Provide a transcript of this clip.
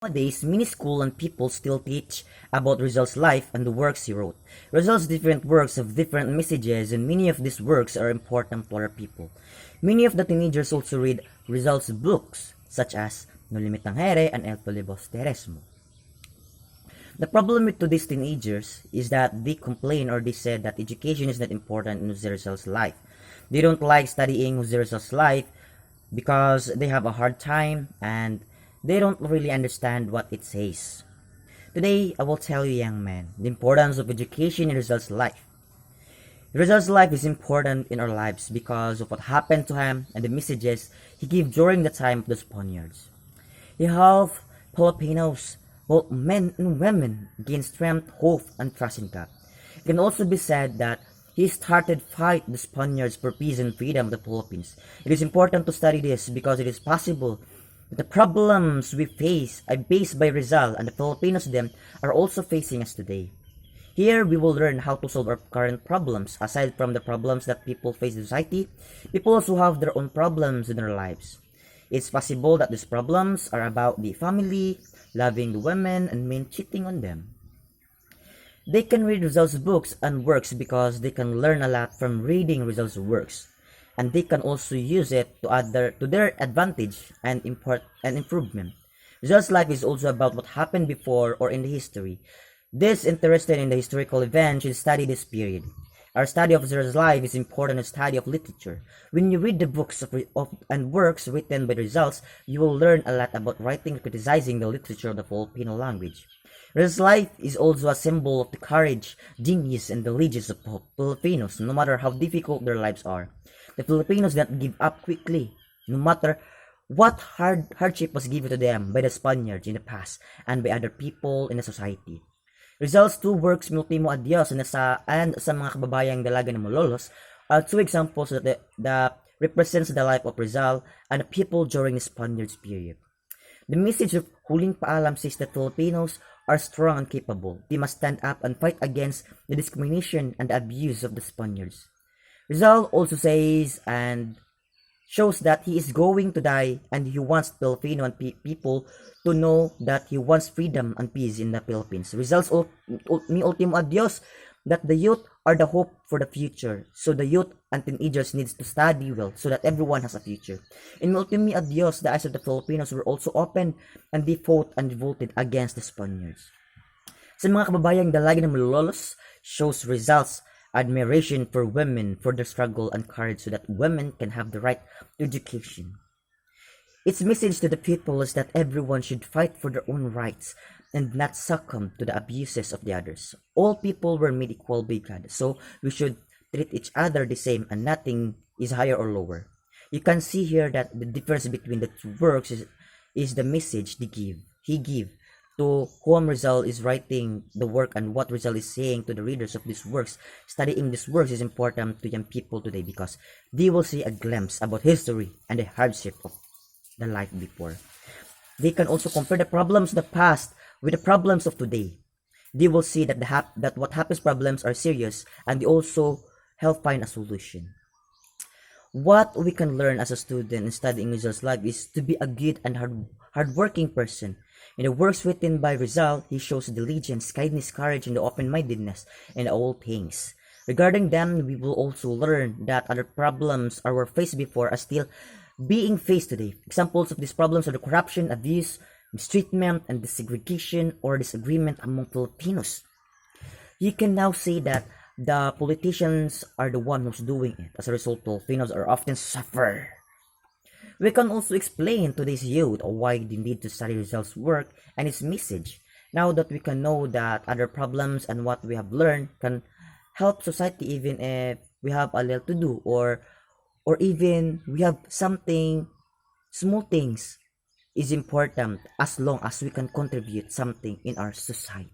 Nowadays, many school and people still teach about Rizal's life and the works he wrote. Rizal's different works have different messages, and many of these works are important to our people. Many of the teenagers also read Rizal's books, such as No Limit Tangere and El Filibusterismo. The problem with today's teenagers is that they complain or they said that education is not important in Jose Rizal's life. They don't like studying Jose Rizal's life because they have a hard time and they don't really understand what it says. Today, I will tell you, young man, the importance of education in Rizal's life. Rizal's life is important in our lives because of what happened to him and the messages he gave during the time of the Spaniards. He helped Filipinos, both men and women, gain strength, hope, and trust in God. It can also be said that he started fight the Spaniards for peace and freedom of the Philippines. It is important to study this because it is possible that the problems we face are based by Rizal and the Filipinos them are also facing us today. Here we will learn how to solve our current problems. Aside from the problems that people face in society, people also have their own problems in their lives. It's possible that these problems are about the family, loving the women, and men cheating on them. They can read Rizal's books and works because they can learn a lot from reading Rizal's works, and they can also use it to their advantage and improvement. Rizal's life is also about what happened before or in the history. Those interested in the historical events should study this period. Our study of Rizal's life is important as study of literature. When you read the books and works written by Rizal's, you will learn a lot about writing and criticizing the literature of the Filipino language. Rizal's life is also a symbol of the courage, genius, and diligence of Filipinos, no matter how difficult their lives are. The Filipinos don't give up quickly, no matter what hardship was given to them by the Spaniards in the past and by other people in the society. Rizal's two works, Mi Ultimo Adios and sa mga kababayang dalaga ng Malolos, are two examples that represents the life of Rizal and the people during the Spaniards period. The message of Huling Paalam says that Filipinos are strong and capable. They must stand up and fight against the discrimination and the abuse of the Spaniards. Rizal also says and shows that he is going to die and he wants Filipino and people to know that he wants freedom and peace in the Philippines. Rizal's Mi Ultimo Adios, that the youth are the hope for the future. So the youth and teenagers needs to study well so that everyone has a future. In Mi Ultimo Adios, the eyes of the Filipinos were also open and they fought and revolted against the Spaniards. Sa mga kababayang dalagi ng Malolos shows Rizal's admiration for women for their struggle and courage so that women can have the right to education. Its message to the people is that everyone should fight for their own rights and not succumb to the abuses of the others. All people were made equal by God, so we should treat each other the same and nothing is higher or lower. You can see here that the difference between the two works is the message he gave to whom Rizal is writing the work and what Rizal is saying to the readers of these works. Studying these works is important to young people today because they will see a glimpse about history and the hardship of the life before. They can also compare the problems of the past with the problems of today. They will see that that what happens problems are serious and they also help find a solution. What we can learn as a student in studying Rizal's life is to be a good and hardworking person. In the works written by Rizal, he shows diligence, kindness, courage, and the open-mindedness in all things. Regarding them, we will also learn that other problems are were faced before are still being faced today. Examples of these problems are the corruption, abuse, mistreatment, and the segregation or disagreement among Filipinos. You can now say that the politicians are the one who's doing it. As a result, Filipinos are often suffer. We can also explain to this youth why they need to study Rizal's work and his message. Now that we can know that other problems and what we have learned can help society even if we have a little to do or even we have something small things is important as long as we can contribute something in our society.